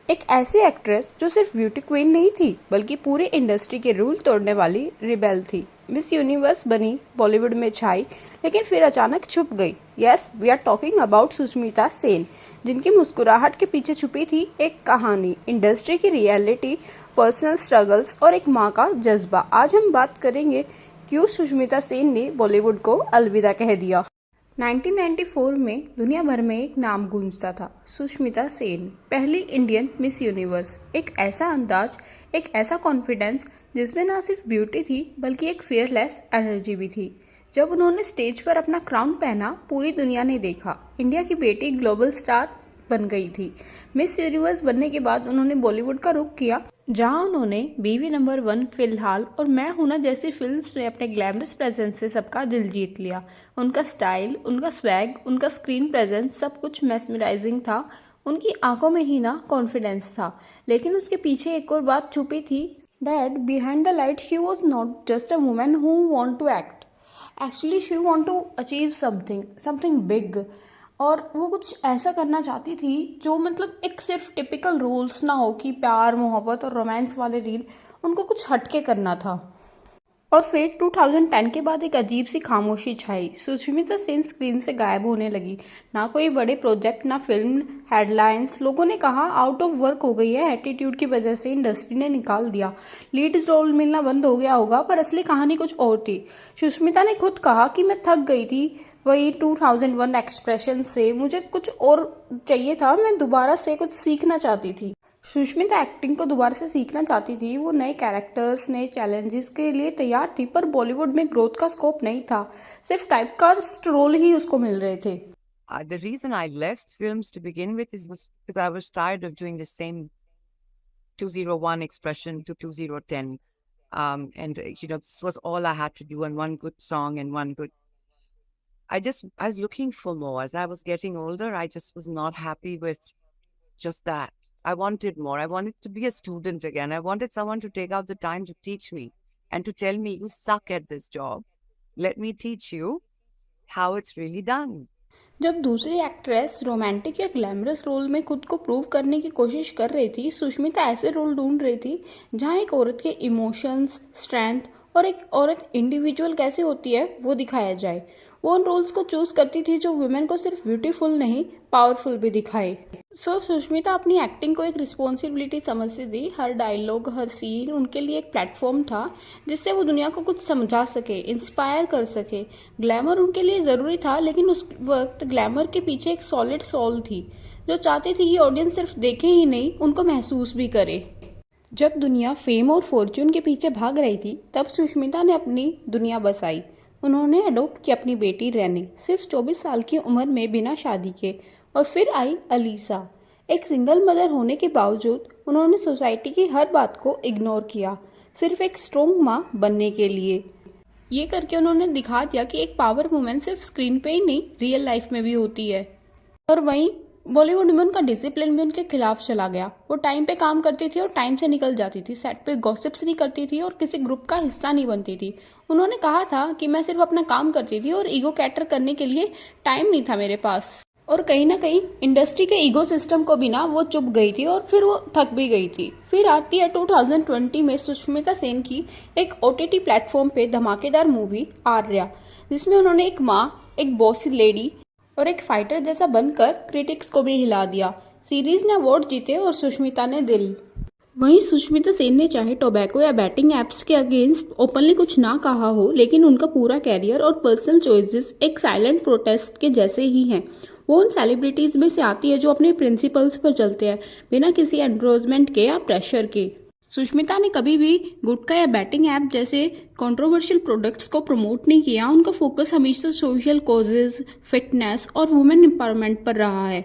एक ऐसी एक्ट्रेस जो सिर्फ ब्यूटी क्वीन नहीं थी बल्कि पूरी इंडस्ट्री के रूल तोड़ने वाली रिबेल थी। मिस यूनिवर्स बनी, बॉलीवुड में छाई, लेकिन फिर अचानक छुप गई। Yes, we are talking about Sushmita Sen, जिनकी मुस्कुराहट के पीछे छुपी थी एक कहानी, इंडस्ट्री की रियलिटी, पर्सनल स्ट्रगल्स और एक माँ का जज्बा। आज हम बात करेंगे क्यों सुष्मिता सेन ने बॉलीवुड को अलविदा कह दिया। 1994 में दुनिया भर में एक नाम गूंजता था, सुष्मिता सेन, पहली इंडियन मिस यूनिवर्स। एक ऐसा अंदाज, एक ऐसा कॉन्फिडेंस जिसमें ना सिर्फ ब्यूटी थी बल्कि एक फियरलेस एनर्जी भी थी। जब उन्होंने स्टेज पर अपना क्राउन पहना, पूरी दुनिया ने देखा, इंडिया की बेटी ग्लोबल स्टार बन गई थी। मिस यूनिवर्स बनने के बाद उन्होंने बॉलीवुड का रुख किया, जहां उन्होंने बीवी नंबर 1, फिलहाल और मैं हूं ना जैसी फिल्म्स में अपने ग्लैमरस प्रेजेंस से सबका दिल जीत लिया। उनका स्टाइल, उनका स्वैग, उनका स्क्रीन प्रेजेंस, सब कुछ मेस्मराइजिंग था। उनकी आंखों में ही ना कॉन्फिडेंस था, लेकिन उसके पीछे एक और बात छुपी थी, that behind the light she was not just a woman who want to act, actually she want to achieve something big. और वो कुछ ऐसा करना चाहती थी जो मतलब एक सिर्फ टिपिकल रूल्स ना हो कि प्यार, मोहब्बत और रोमांस वाले रील, उनको कुछ हटके करना था। और फिर 2010 के बाद एक अजीब सी खामोशी छाई। सुष्मिता सेन स्क्रीन से गायब होने लगी। ना कोई बड़े प्रोजेक्ट, ना फिल्म, हेडलाइंस। लोगों ने कहा आउट ऑफ वर्क हो गई है, एटीट्यूड की वजह से इंडस्ट्री ने निकाल दिया, लीड रोल मिलना बंद हो गया होगा, पर असली कहानी कुछ और थी। सुष्मिता ने खुद कहा कि मैं थक गई थी वही 2001 एक्सप्रेशन से, मुझे कुछ और चाहिए था, मैं दोबारा से कुछ सीखना चाहती थी। सुष्मिता एक्टिंग को दोबारा से सीखना चाहती थी। वो नए कैरेक्टर्स, नए चैलेंजेस के लिए तैयार थी, पर बॉलीवुड में ग्रोथ का स्कोप नहीं था, सिर्फ टाइपकास्ट रोल ही उसको मिल रहे थे। The reason I left films to begin with was because I was tired of doing the same 201 expression to 2010. This was all I had to do, and one good song and one good. I was looking for more. As I was getting older, I just was not happy with just that. I wanted more. I wanted to be a student again. I wanted someone to take out the time to teach me and to tell me, you suck at this job. Let me teach you how it's really done. जब दूसरी actress romantic या glamorous role में खुद को prove करने की कोशिश कर रही थी, सुष्मिता ऐसे रोल ढूंढ रही थी जहां एक औरत के इमोशंस, स्ट्रेंथ और एक औरत इंडिविजुअल कैसे होती है वो दिखाया जाए। वो उन रोल्स को चूज करती थी जो वुमेन को सिर्फ ब्यूटीफुल नहीं, पावरफुल भी दिखाए। सुष्मिता अपनी एक्टिंग को एक रिस्पॉन्सिबिलिटी समझती थी। हर डायलॉग, हर सीन उनके लिए एक प्लेटफॉर्म था जिससे वो दुनिया को कुछ समझा सके, इंस्पायर कर सके। ग्लैमर उनके लिए ज़रूरी था, लेकिन उस वक्त ग्लैमर के पीछे एक सॉलिड सोल थी जो चाहती थी कि ऑडियंस सिर्फ देखे ही नहीं, उनको महसूस भी करे। जब दुनिया फेम और फॉर्च्यून के पीछे भाग रही थी, तब सुष्मिता ने अपनी दुनिया बसाई। उन्होंने अडॉप्ट की अपनी बेटी रैनी, सिर्फ 24 साल की उम्र में, बिना शादी के। और फिर आई अलीसा। एक सिंगल मदर होने के बावजूद उन्होंने सोसाइटी की हर बात को इग्नोर किया, सिर्फ एक स्ट्रॉन्ग माँ बनने के लिए। ये करके उन्होंने दिखा दिया कि एक पावर वुमेन सिर्फ स्क्रीन पे ही नहीं, रियल लाइफ में भी होती है। और वहीं बॉलीवुड में उनका डिसिप्लिन भी उनके खिलाफ चला गया। वो टाइम पे काम करती थी और टाइम से निकल जाती थी, सेट पे गॉसिप्स नहीं करती थी और किसी ग्रुप का हिस्सा नहीं बनती थी। उन्होंने कहा था कि मैं सिर्फ अपना काम करती थी और ईगो कैटर करने के लिए टाइम नहीं था मेरे पास। और कहीं ना कहीं इंडस्ट्री के ईगो सिस्टम को भी ना वो चुप गई थी और फिर वो थक भी गई थी। फिर आती है 2020 में सुष्मिता सेन की एक OTT प्लेटफॉर्म पे धमाकेदार मूवी आर्या, जिसमें उन्होंने एक माँ, एक बॉसी लेडी और एक फाइटर जैसा बनकर क्रिटिक्स को भी हिला दिया। सीरीज ने अवार्ड जीते और सुष्मिता ने दिल। वहीं सुष्मिता सेन ने चाहे टोबैको या बैटिंग एप्स के अगेंस्ट ओपनली कुछ ना कहा हो, लेकिन उनका पूरा कैरियर और पर्सनल चॉइसेस एक साइलेंट प्रोटेस्ट के जैसे ही हैं। वो उन सेलिब्रिटीज में से आती है जो अपने प्रिंसिपल्स पर चलते हैं, बिना किसी एंडोर्समेंट के या प्रेशर के। सुष्मिता ने कभी भी गुटखा या बैटिंग ऐप जैसे कंट्रोवर्शियल प्रोडक्ट्स को प्रमोट नहीं किया। उनका फोकस हमेशा सोशल कॉजेज, फिटनेस और वुमेन एम्पावरमेंट पर रहा है।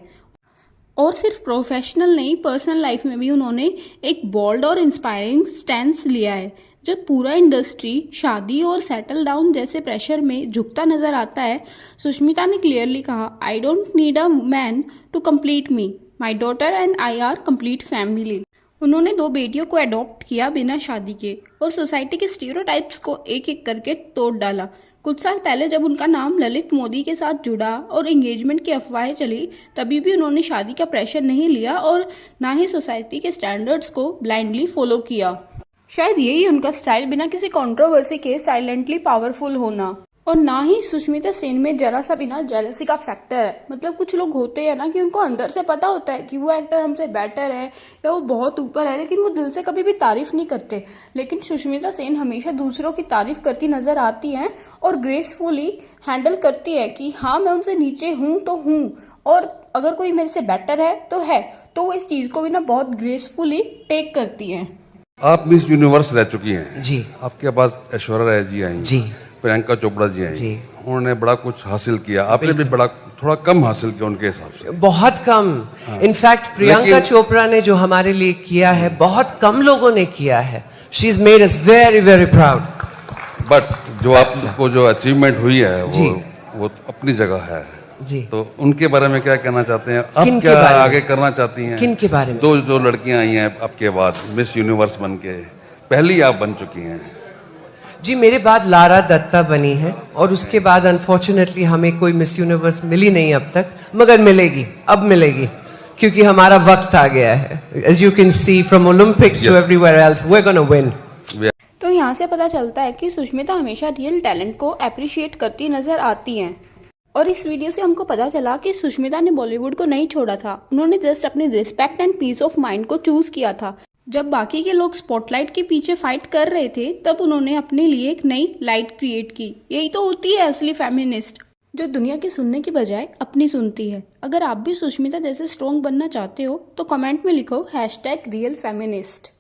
और सिर्फ प्रोफेशनल नहीं, पर्सनल लाइफ में भी उन्होंने एक बोल्ड और इंस्पायरिंग स्टैंस लिया है। जब पूरा इंडस्ट्री शादी और सेटल डाउन जैसे प्रेशर में झुकता नजर आता है, सुष्मिता ने क्लियरली कहा, I don't need a man to complete me, my daughter and I are complete family. उन्होंने 2 बेटियों को अडॉप्ट किया बिना शादी के और सोसाइटी के स्टीरियोटाइप्स को एक एक करके तोड़ डाला। कुछ साल पहले जब उनका नाम ललित मोदी के साथ जुड़ा और एंगेजमेंट की अफवाहें चली, तभी भी उन्होंने शादी का प्रेशर नहीं लिया और ना ही सोसाइटी के स्टैंडर्ड्स को ब्लाइंडली फॉलो किया। शायद यही उनका स्टाइल, बिना किसी कंट्रोवर्सी के साइलेंटली पावरफुल होना। और ना ही सुष्मिता सेन में जरा सा भी ना जेलसी का फैक्टर है। मतलब कुछ लोग होते हैं ना कि उनको अंदर से पता होता है कि वो एक्टर हमसे बेटर है या वो बहुत ऊपर है, लेकिन वो दिल से कभी भी तारीफ नहीं करते। लेकिन सुष्मिता सेन हमेशा दूसरों की तारीफ करती नजर आती हैं और ग्रेसफुली हैंडल करती है कि हाँ, मैं उनसे नीचे हूँ तो हूँ, और अगर कोई मेरे से बेटर है तो वो इस चीज को भी ना बहुत ग्रेसफुली टेक करती हैं। आप मिस यूनिवर्स रह चुकी हैं जी। आपके पास ऐश्वर्या राय जी आई जी। प्रियंका चोपड़ा जी आई जी। उन्होंने बड़ा कुछ हासिल किया, आपने भी बड़ा थोड़ा कम हासिल किया उनके हिसाब से। बहुत कम। इनफैक्ट प्रियंका चोपड़ा ने जो हमारे लिए किया है बहुत कम लोगों ने किया है। She is made us very very proud. But जो आपको जो अचीवमेंट हुई है वो अपनी जगह है जी। तो उनके बारे में क्या कहना चाहते हैं आप? किन के क्या बारे में? आगे करना चाहती हैं? किन के बारे में? दो लड़कियां आई हैं आपके बाद मिस यूनिवर्स बन के, पहली आप बन चुकी हैं। जी, मेरे बाद लारा दत्ता बनी है और उसके बाद अनफॉर्चुनेटली हमें कोई मिस यूनिवर्स मिली नहीं अब तक, मगर मिलेगी, अब मिलेगी, क्योंकि हमारा वक्त आ गया है। As you can see from Olympics to everywhere else we are gonna win. तो यहाँ से पता चलता है कि सुष्मिता हमेशा रियल टैलेंट को अप्रिशिएट करती नजर आती हैं। और इस वीडियो से हमको पता चला कि सुष्मिता ने बॉलीवुड को नहीं छोड़ा था, उन्होंने जस्ट अपनी respect and peace of mind को चूज किया था। जब बाकी के लोग स्पॉटलाइट के पीछे फाइट कर रहे थे, तब उन्होंने अपने लिए एक नई लाइट क्रिएट की। यही तो होती है असली फेमिनिस्ट, जो दुनिया की सुनने की बजाय अपनी सुनती है। अगर आप भी सुष्मिता जैसे स्ट्रॉन्ग बनना चाहते हो तो कमेंट में लिखो #RealFeminist।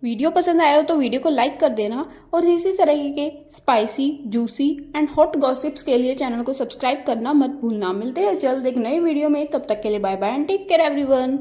वीडियो पसंद आया हो तो वीडियो को लाइक कर देना और इसी तरह के spicy, juicy and hot gossips के लिए चैनल को सब्सक्राइब करना मत भूलना। मिलते हैं जल्द एक नई वीडियो में, तब तक के लिए bye bye and take care everyone.